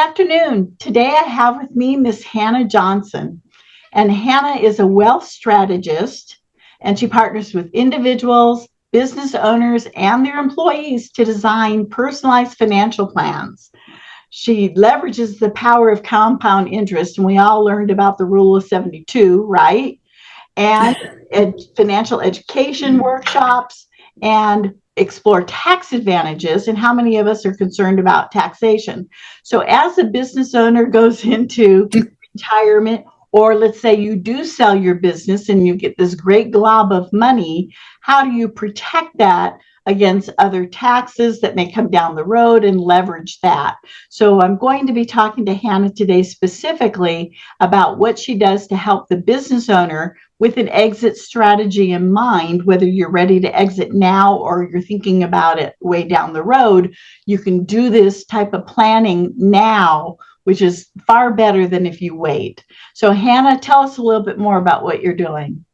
afternoon. Today I have with me Miss Hannah Johnson. And Hannah is a wealth strategist, and she partners with individuals, business owners, and their employees to design personalized financial plans. She leverages the power of compound interest, and we all learned about the rule of 72, right? And financial education workshops and explore tax advantages, and how many of us are concerned about taxation. So as a business owner goes into retirement, or let's say you do sell your business and you get this great glob of money, how do you protect that against other taxes that may come down the road and leverage that? So I'm going to be talking to Hannah today specifically about what she does to help the business owner with an exit strategy in mind. Whether you're ready to exit now or you're thinking about it way down the road, you can do this type of planning now, which is far better than if you wait. So Hannah, tell us a little bit more about what you're doing.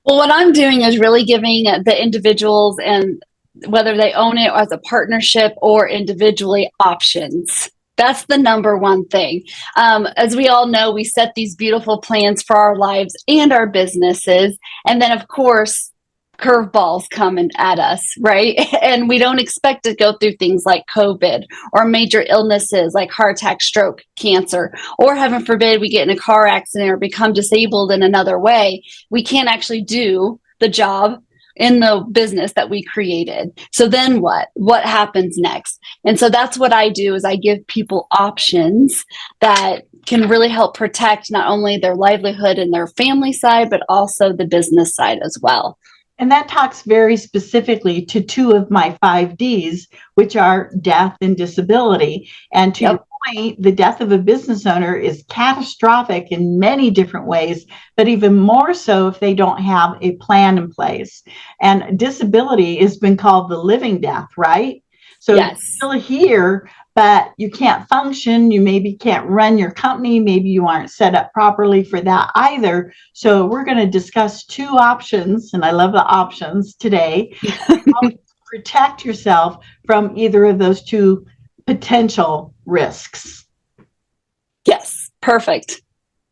Well, what I'm doing is really giving the individuals, and whether they own it as a partnership or individually, options. That's the number one thing. As we all know, we set these beautiful plans for our lives and our businesses. And then, of course, curveballs coming at us, right? And we don't expect to go through things like COVID or major illnesses like heart attack, stroke, cancer, or heaven forbid, we get in a car accident or become disabled in another way. We can't actually do the job in the business that we created. So then what? What happens next? And so that's what I do, is I give people options that can really help protect not only their livelihood and their family side, but also the business side as well. And that talks very specifically to two of my 5Ds, which are death and disability. And to your point, the death of a business owner is catastrophic in many different ways, but even more so if they don't have a plan in place. And disability has been called the living death, right? So yes. You're still here, but you can't function. You maybe can't run your company. Maybe you aren't set up properly for that either. So we're going to discuss two options, and I love the options today. How to protect yourself from either of those two potential risks. Yes, perfect.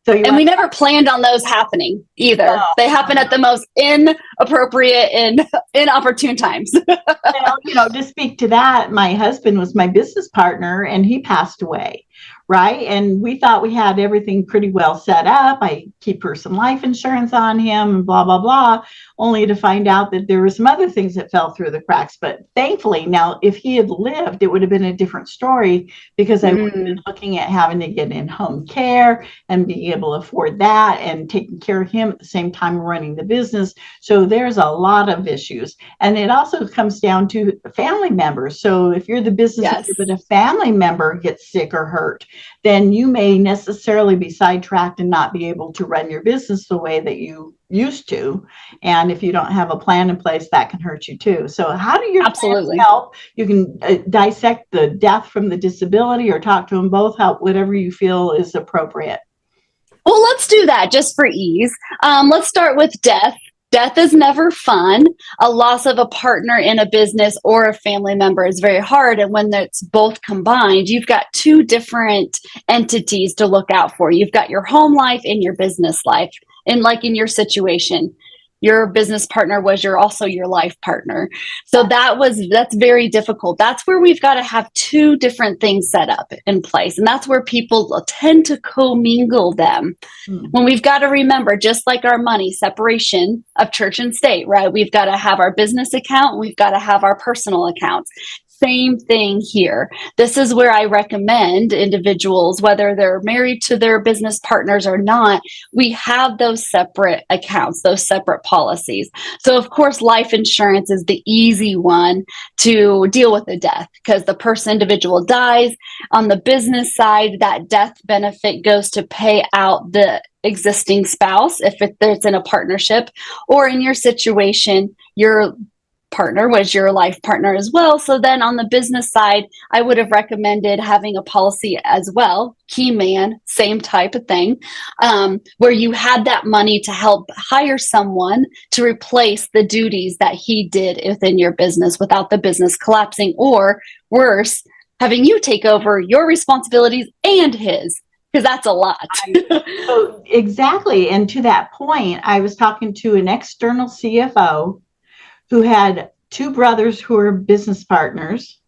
So and we never planned on those happening either. No. They happen at the most inappropriate and inopportune times. Well, to speak to that, my husband was my business partner and he passed away, right? And we thought we had everything pretty well set up. I keep her some life insurance on him and blah, blah, blah, only to find out that there were some other things that fell through the cracks. But thankfully, now, if he had lived, it would have been a different story, because I would have been looking at having to get in-home care and being able to afford that and taking care of him at the same time running the business. So there's a lot of issues. And it also comes down to family members. So if you're the business owner, but a family member gets sick or hurt, then you may necessarily be sidetracked and not be able to run your business the way that you used to. And if you don't have a plan in place, that can hurt you too. So how do your plans help? You can dissect the death from the disability or talk to them both, whatever you feel is appropriate. Well, let's do that just for ease. Let's start with death. Death is never fun. A loss of a partner in a business or a family member is very hard. And when it's both combined, you've got two different entities to look out for. You've got your home life and your business life. And like in your situation, your business partner was also your life partner. So that's very difficult. That's where we've got to have two different things set up in place. And that's where people tend to commingle them. When we've got to remember, just like our money, separation of church and state, right? We've got to have our business account. We've got to have our personal accounts. Same thing here. This is where I recommend individuals, whether they're married to their business partners or not, we have those separate accounts, those separate policies. So of course, life insurance is the easy one to deal with the death, because the individual dies. On the business side, that death benefit goes to pay out the existing spouse if it's in a partnership, or in your situation, your partner was your life partner as well. So then on the business side, I would have recommended having a policy as well. Key man, same type of thing, where you had that money to help hire someone to replace the duties that he did within your business without the business collapsing, or worse, having you take over your responsibilities and his, because that's a lot. So exactly. And to that point, I was talking to an external CFO who had two brothers who were business partners.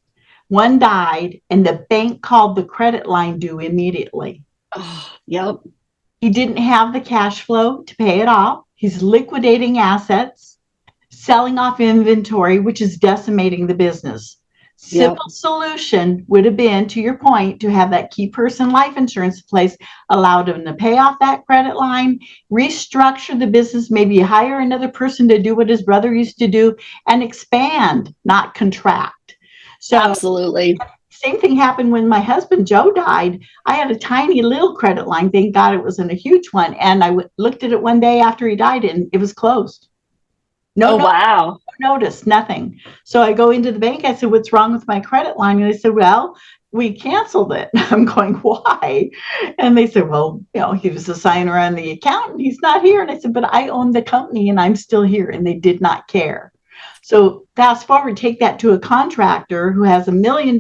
One died, and the bank called the credit line due immediately. Oh, yep. He didn't have the cash flow to pay it off. He's liquidating assets, selling off inventory, which is decimating the business. Simple solution would have been, to your point, to have that key person life insurance in place, allowed him to pay off that credit line, restructure the business, maybe hire another person to do what his brother used to do, and expand, not contract. So absolutely. Same thing happened when my husband Joe died. I had a tiny little credit line. Thank God it wasn't a huge one. And I looked at it one day after he died, and it was closed. Wow. No notice, nothing. So I go into the bank. I said, "What's wrong with my credit line?" And they said, "Well, we canceled it." I'm going, "Why?" And they said, "Well, he was a signer on the account and he's not here." And I said, "But I own the company and I'm still here." And they did not care. So fast forward, take that to a contractor who has $1 million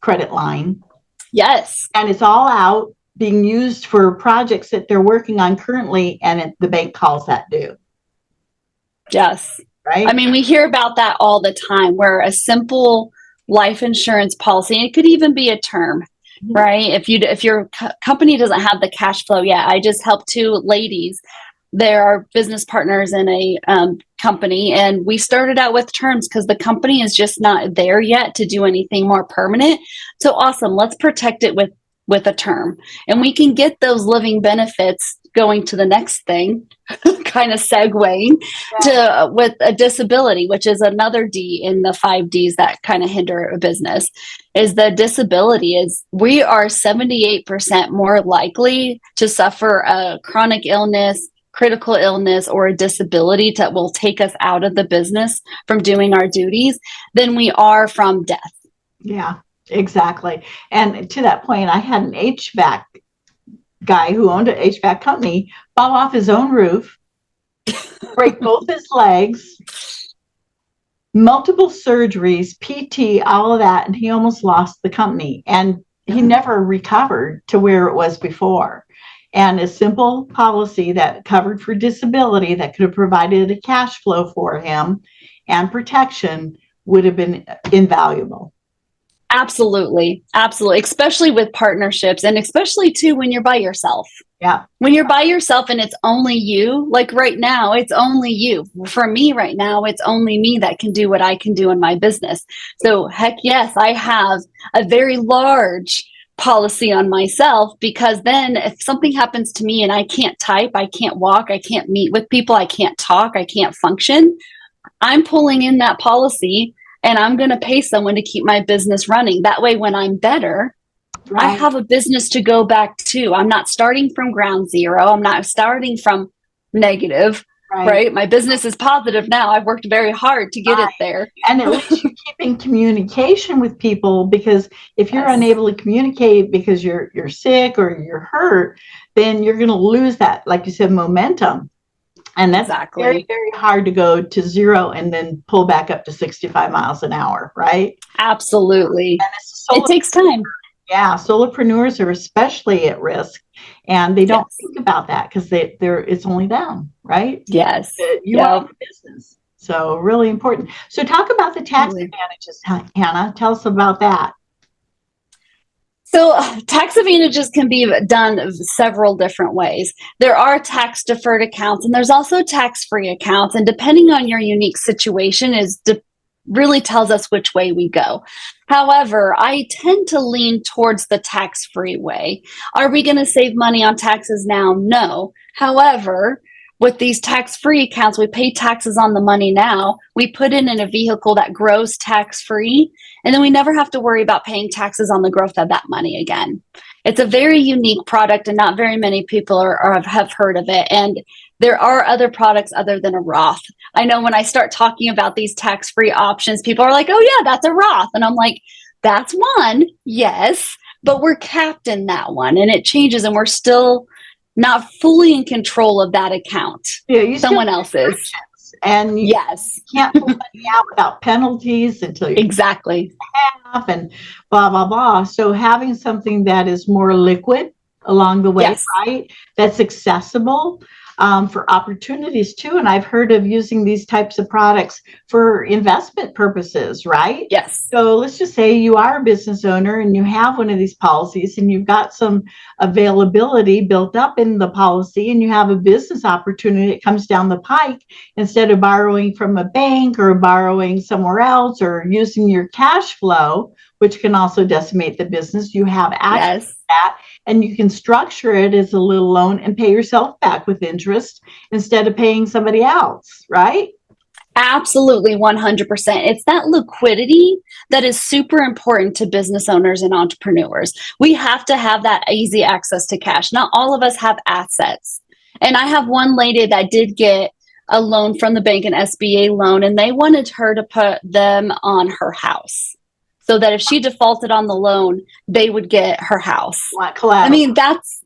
credit line. Yes. And it's all out being used for projects that they're working on currently. And the bank calls that due. Yes. Right. I mean, we hear about that all the time, where a simple life insurance policy, and it could even be a term, right? If your company doesn't have the cash flow yet, I just helped two ladies. There are business partners in a company, and we started out with terms because the company is just not there yet to do anything more permanent. So awesome. Let's protect it with a term, and we can get those living benefits going to the next thing, kind of segueing to with a disability, which is another D in the 5 Ds that kind of hinder a business. Is the disability is we are 78% more likely to suffer a chronic illness, critical illness, or a disability that will take us out of the business from doing our duties than we are from death. Yeah, exactly. And to that point, I had an HVAC guy who owned an HVAC company fall off his own roof, break both his legs, multiple surgeries, PT, all of that, and he almost lost the company. And he never recovered to where it was before. And a simple policy that covered for disability that could have provided a cash flow for him and protection would have been invaluable. Absolutely. Absolutely. Especially with partnerships, and especially too when you're by yourself. Yeah. When you're by yourself and it's only you, like right now, it's only you. For me right now, it's only me that can do what I can do in my business. So heck yes, I have a very large policy on myself, because then if something happens to me and I can't type, I can't walk, I can't meet with people, I can't talk, I can't function, I'm pulling in that policy. And I'm going to pay someone to keep my business running. That way, when I'm better, I have a business to go back to. I'm not starting from ground zero. I'm not starting from negative, right? My business is positive now. I've worked very hard to get it there. And at least you're keeping communication with people, because if you're unable to communicate because you're sick or you're hurt, then you're going to lose that, like you said, momentum. And that's very, very hard to go to zero and then pull back up to 65 miles an hour, right? Absolutely. It takes time. Yeah, solopreneurs are especially at risk, and they don't think about that because it's only them, right? Yes. You own the business. So really important. So talk about the tax advantages, Hannah. Tell us about that. So tax advantages can be done several different ways. There are tax deferred accounts, and there's also tax-free accounts. And depending on your unique situation really tells us which way we go. However, I tend to lean towards the tax-free way. Are we going to save money on taxes now? No. However, with these tax-free accounts, we pay taxes on the money now. We put it in a vehicle that grows tax-free, and then we never have to worry about paying taxes on the growth of that money again. It's a very unique product, and not very many people have heard of it. And there are other products other than a Roth. I know when I start talking about these tax-free options, people are like, "Oh yeah, that's a Roth." And I'm like, that's one, yes, but we're capped in that one, and it changes, and we're still not fully in control of that account. Yeah, someone else is. and you Yes, can't pull money out without penalties until you're exactly. half and blah, blah, blah. So having something that is more liquid along the way, Yes, right? That's accessible for opportunities too. And I've heard of using these types of products for investment purposes, right? yes, So let's just say you are a business owner and you have one of these policies and you've got some availability built up in the policy and you have a business opportunity that comes down the pike. Instead of borrowing from a bank or borrowing somewhere else or using your cash flow, which can also decimate the business, you have access yes. to that, and you can structure it as a little loan and pay yourself back with interest instead of paying somebody else, right? Absolutely, 100%. It's that liquidity that is super important to business owners and entrepreneurs. We have to have that easy access to cash. Not all of us have assets. And I have one lady that did get a loan from the bank, an SBA loan, and they wanted her to put them on her house so that if she defaulted on the loan, they would get her house. Like I collateral. mean,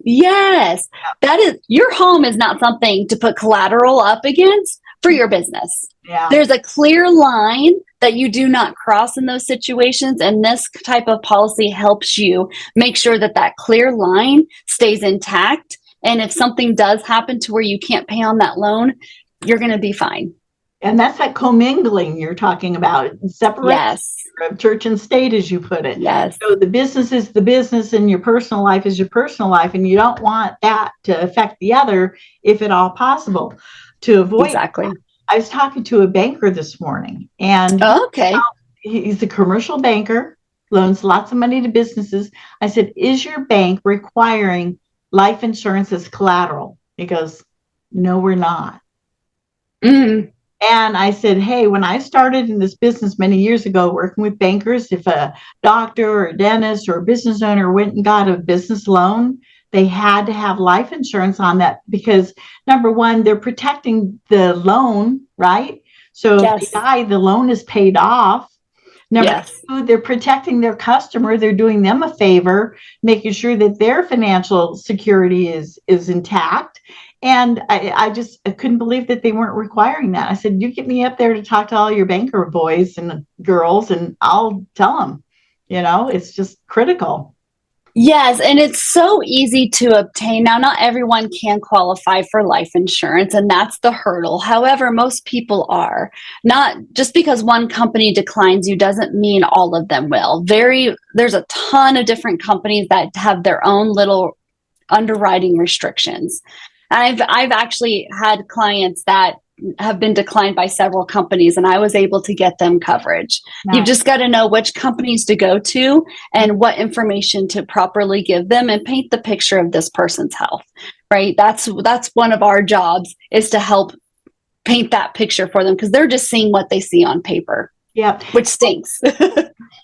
yes, that is, your home is not something to put collateral up against for your business. Yeah. There's a clear line that you do not cross in those situations. And this type of policy helps you make sure that that clear line stays intact. And if something does happen to where you can't pay on that loan, you're going to be fine. And that's that commingling you're talking about. Separation Yes. of church and state, as you put it. Yes. So the business is the business and your personal life is your personal life. And you don't want that to affect the other, if at all possible, to avoid. Exactly. I was talking to a banker this morning, and Okay. he's a commercial banker, loans lots of money to businesses. I said, is your bank requiring life insurance as collateral? He goes, no, we're not. Mm. And I said, hey, when I started in this business many years ago, working with bankers, if a doctor or a dentist or a business owner went and got a business loan, they had to have life insurance on that because, number one, they're protecting the loan, right? So if they die, the loan is paid off. Number two, they're protecting their customer. They're doing them a favor, making sure that their financial security is intact. And I couldn't believe that they weren't requiring that. I said, you get me up there to talk to all your banker boys and girls, and I'll tell them, it's just critical. Yes, and it's so easy to obtain. Now, not everyone can qualify for life insurance, and that's the hurdle. However, most people are. Not just because one company declines you doesn't mean all of them will. There's a ton of different companies that have their own little underwriting restrictions. I've actually had clients that have been declined by several companies, and I was able to get them coverage. Nice. You've just got to know which companies to go to and what information to properly give them and paint the picture of this person's health, right? That's one of our jobs, is to help paint that picture for them, because they're just seeing what they see on paper. Yep. Which stinks.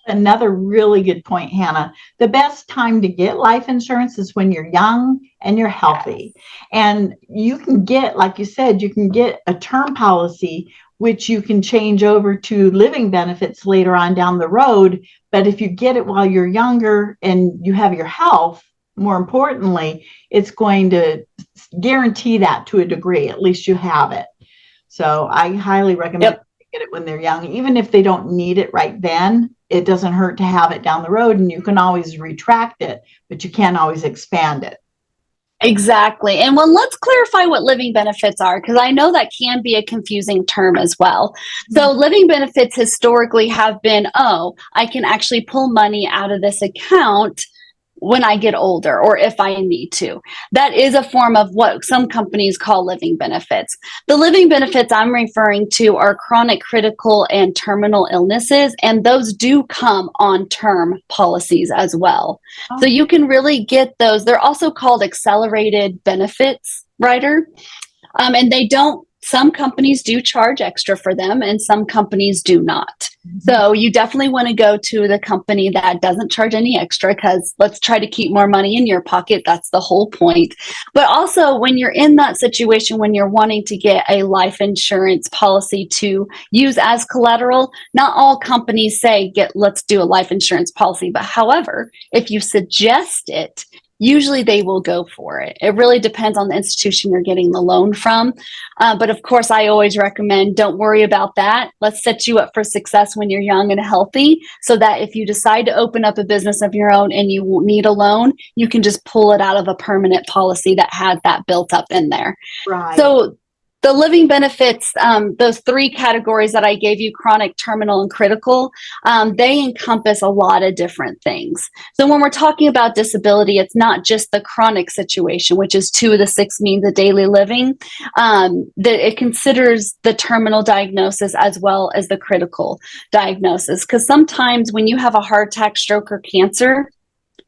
Another really good point, Hannah. The best time to get life insurance is when you're young and you're healthy. And you can get, like you said, you can get a term policy, which you can change over to living benefits later on down the road. But if you get it while you're younger and you have your health, more importantly, it's going to guarantee that to a degree. At least you have it. So I highly recommend get it when they're young. Even if they don't need it right then, it doesn't hurt to have it down the road, and you can always retract it, but you can't always expand it. Exactly. And let's clarify what living benefits are, because I know that can be a confusing term as well. So living benefits historically have been, I can actually pull money out of this account when I get older, or if I need to. That is a form of what some companies call living benefits. The living benefits I'm referring to are chronic, critical, and terminal illnesses, and those do come on term policies as well. Oh. So you can really get those. They're also called accelerated benefits, rider, and they don't. Some companies do charge extra for them, and some companies do not. Mm-hmm. So you definitely want to go to the company that doesn't charge any extra, because let's try to keep more money in your pocket. That's the whole point. But also, when you're in that situation, when you're wanting to get a life insurance policy to use as collateral, not all companies say, let's do a life insurance policy. But however, if you suggest it, usually they will go for it. It really depends on the institution you're getting the loan from. But of course, I always recommend don't worry about that. Let's set you up for success when you're young and healthy so that if you decide to open up a business of your own and you need a loan, you can just pull it out of a permanent policy that has that built up in there. Right. So the living benefits, those three categories that I gave you, chronic, terminal, and critical, they encompass a lot of different things. So when we're talking about disability, it's not just the chronic situation, which is 2 of the 6 means of daily living. That it considers the terminal diagnosis as well as the critical diagnosis. Because sometimes when you have a heart attack, stroke, or cancer,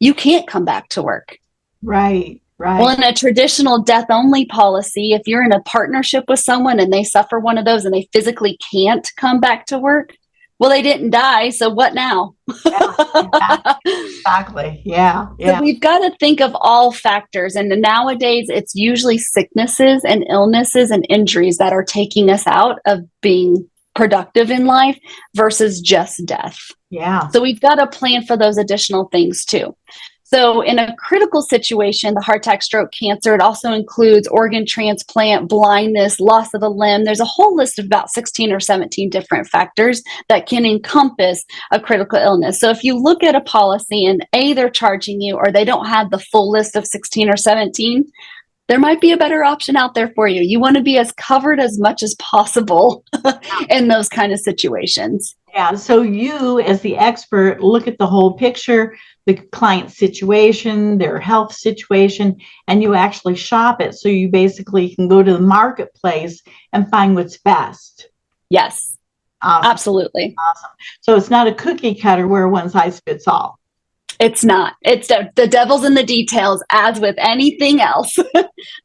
you can't come back to work. Right. Right. Well, in a traditional death only policy, if you're in a partnership with someone and they suffer one of those and they physically can't come back to work, well, they didn't die. So what now? Yeah, exactly. Yeah. So we've got to think of all factors. And nowadays, it's usually sicknesses and illnesses and injuries that are taking us out of being productive in life versus just death. Yeah. So we've got to plan for those additional things too. So in a critical situation, the heart attack, stroke, cancer, it also includes organ transplant, blindness, loss of a limb. There's a whole list of about 16 or 17 different factors that can encompass a critical illness. So if you look at a policy and they're charging you or they don't have the full list of 16 or 17, there might be a better option out there for you. You want to be as covered as much as possible in those kind of situations. Yeah. So you, as the expert, look at the whole picture, the client situation, their health situation, and you actually shop it. So you basically can go to the marketplace and find what's best. Yes, awesome. Absolutely. Awesome. So it's not a cookie cutter where one size fits all. It's not. It's the devil's in the details, as with anything else.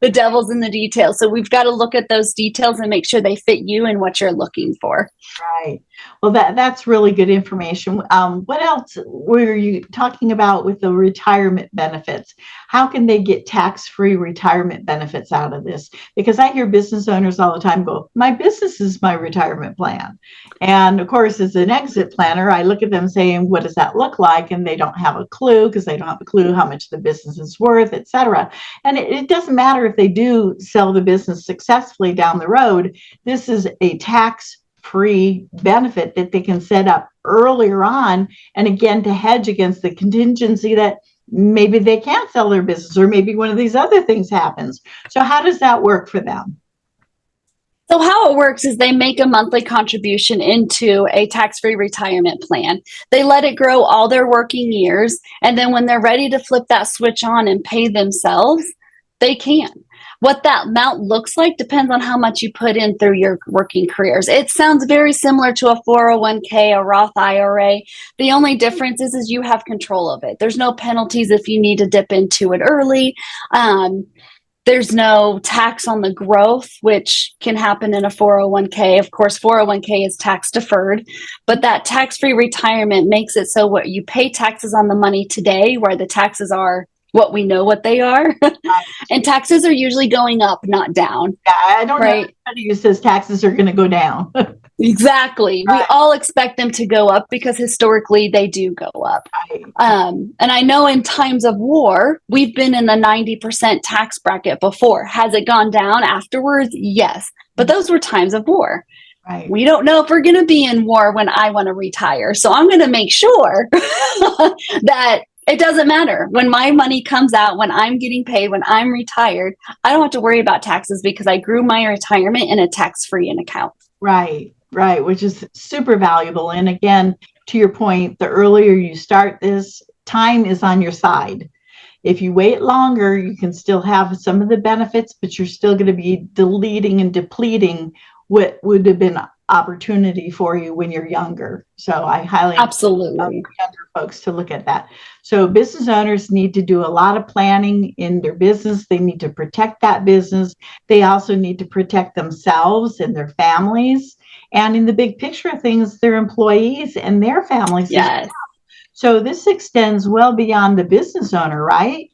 The devil's in the details. So we've got to look at those details and make sure they fit you and what you're looking for. Right. Well, that's really good information. What else were you talking about with the retirement benefits? How can they get tax-free retirement benefits out of this? Because I hear business owners all the time go, my business is my retirement plan. And of course, as an exit planner, I look at them saying, what does that look like? And they don't have a clue because they don't have a clue how much the business is worth, et cetera. And it doesn't matter if they do sell the business successfully down the road. This is a tax-free benefit that they can set up earlier on, and again to hedge against the contingency that maybe they can't sell their business or maybe one of these other things happens. So how does that work for them? So how it works is they make a monthly contribution into a tax-free retirement plan. They let it grow all their working years, and then when they're ready to flip that switch on and pay themselves, they can. What that amount looks like depends on how much you put in through your working careers. It sounds very similar to a 401k, a Roth IRA. The only difference is you have control of it. There's no penalties if you need to dip into it early. There's no tax on the growth, which can happen in a 401k. Of course, 401k is tax deferred, but that tax-free retirement makes it so what you pay taxes on the money today, where the taxes are what we know what they are. And taxes are usually going up, not down. Yeah, I don't know anybody who says taxes are going to go down. Exactly. Right. We all expect them to go up because historically they do go up. Right. And I know in times of war, we've been in the 90% tax bracket before. Has it gone down afterwards? Yes. But those were times of war. Right. We don't know if we're going to be in war when I want to retire. So I'm going to make sure that it doesn't matter. When my money comes out, when I'm getting paid, when I'm retired, I don't have to worry about taxes because I grew my retirement in a tax-free account. Right, right, which is super valuable. And again, to your point, the earlier you start this, time is on your side. If you wait longer, you can still have some of the benefits, but you're still going to be deleting and depleting what would have been opportunity for you when you're younger. So I highly absolutely encourage younger folks to look at that. So business owners need to do a lot of planning in their business. They need to protect that business. They also need to protect themselves and their families. And in the big picture of things, their employees and their families. Yes. So this extends well beyond the business owner, right?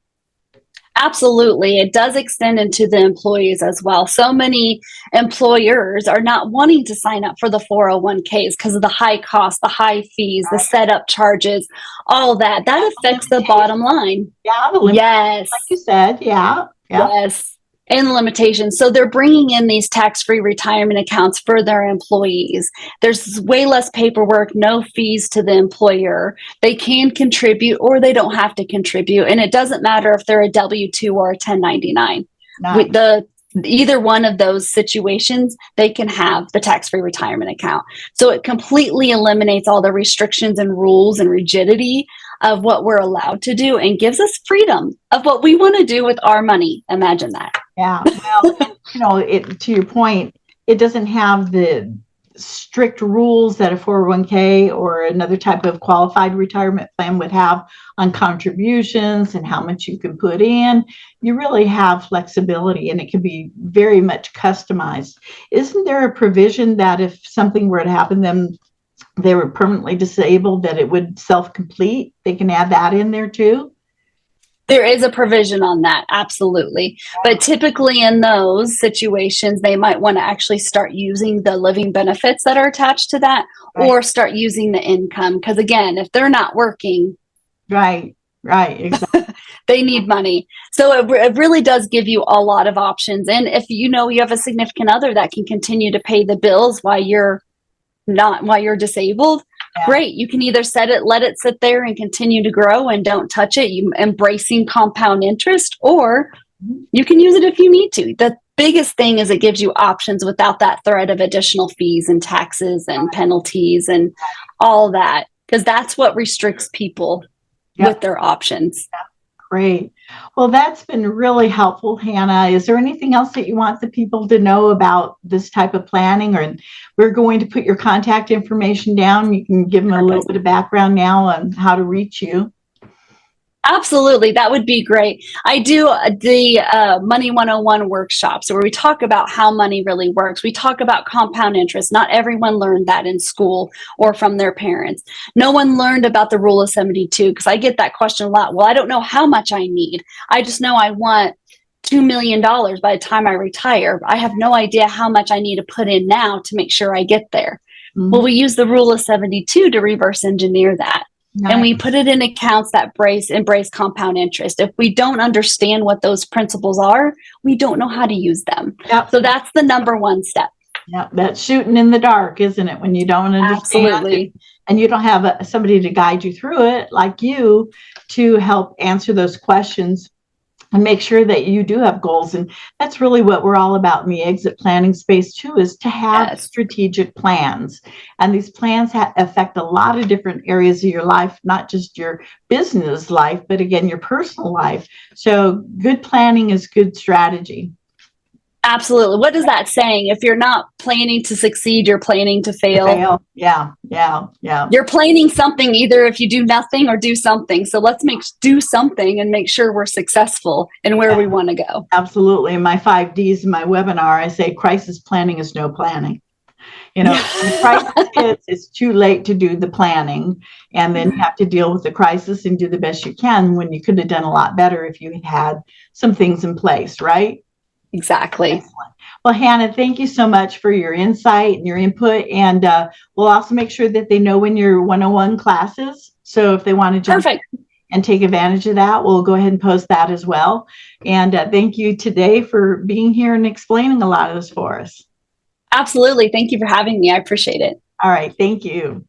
Absolutely. It does extend into the employees as well. So many employers are not wanting to sign up for the 401ks because of the high cost, the high fees, the setup charges, all that. That affects the bottom line. Yeah, the limit, Yes. like you said. Yeah. Yeah. Yes. And limitations. So they're bringing in these tax-free retirement accounts for their employees. There's way less paperwork, no fees to the employer. They can contribute or they don't have to contribute. And it doesn't matter if they're a W-2 or a 1099. Nice. With either one of those situations, they can have the tax-free retirement account. So it completely eliminates all the restrictions and rules and rigidity of what we're allowed to do and gives us freedom of what we want to do with our money. Imagine that. Yeah. Well, to your point, it doesn't have the strict rules that a 401k or another type of qualified retirement plan would have on contributions and how much you can put in. You really have flexibility and it can be very much customized. Isn't there a provision that if something were to happen, then they were permanently disabled, that it would self-complete? They can add that in there too? There is a provision on that, absolutely. But typically in those situations, they might want to actually start using the living benefits that are attached to that, or start using the income. Because again, if they're not working, right, exactly. they need money. So it really does give you a lot of options. And if you have a significant other that can continue to pay the bills while you're disabled, great. You can either let it sit there and continue to grow and don't touch it, you embracing compound interest, or you can use it if you need to. The biggest thing is it gives you options without that threat of additional fees and taxes and penalties and all that, because that's what restricts people with their options. Great. Well, that's been really helpful, Hannah. Is there anything else that you want the people to know about this type of planning? Or we're going to put your contact information down. You can give them a little bit of background now on how to reach you. Absolutely. That would be great. I do the Money 101 workshops where we talk about how money really works. We talk about compound interest. Not everyone learned that in school or from their parents. No one learned about the rule of 72, because I get that question a lot. Well, I don't know how much I need. I just know I want $2 million by the time I retire. I have no idea how much I need to put in now to make sure I get there. Mm-hmm. Well, we use the rule of 72 to reverse engineer that. Nice. And we put it in accounts that embrace compound interest. If we don't understand what those principles are, we don't know how to use them. Yep. So that's the number one step. Yeah, that's shooting in the dark, isn't it? When you don't understand. Absolutely. And you don't have somebody to guide you through it like you to help answer those questions and make sure that you do have goals. And that's really what we're all about in the exit planning space too, is to have strategic plans. And these plans affect a lot of different areas of your life, not just your business life, but again, your personal life. So good planning is good strategy. Absolutely. What is that saying? If you're not planning to succeed, you're planning to fail. Yeah. You're planning something, either if you do nothing or do something. So let's do something and make sure we're successful in where we want to go. Absolutely. In my 5 Ds in my webinar, I say crisis planning is no planning. When the crisis hits, it's too late to do the planning. And then you have to deal with the crisis and do the best you can, when you could have done a lot better if you had some things in place, right? Exactly. Excellent. Well, Hannah, thank you so much for your insight and your input. And we'll also make sure that they know when your 101 classes. So if they want to jump in and take advantage of that, we'll go ahead and post that as well. And thank you today for being here and explaining a lot of this for us. Absolutely. Thank you for having me. I appreciate it. All right. Thank you.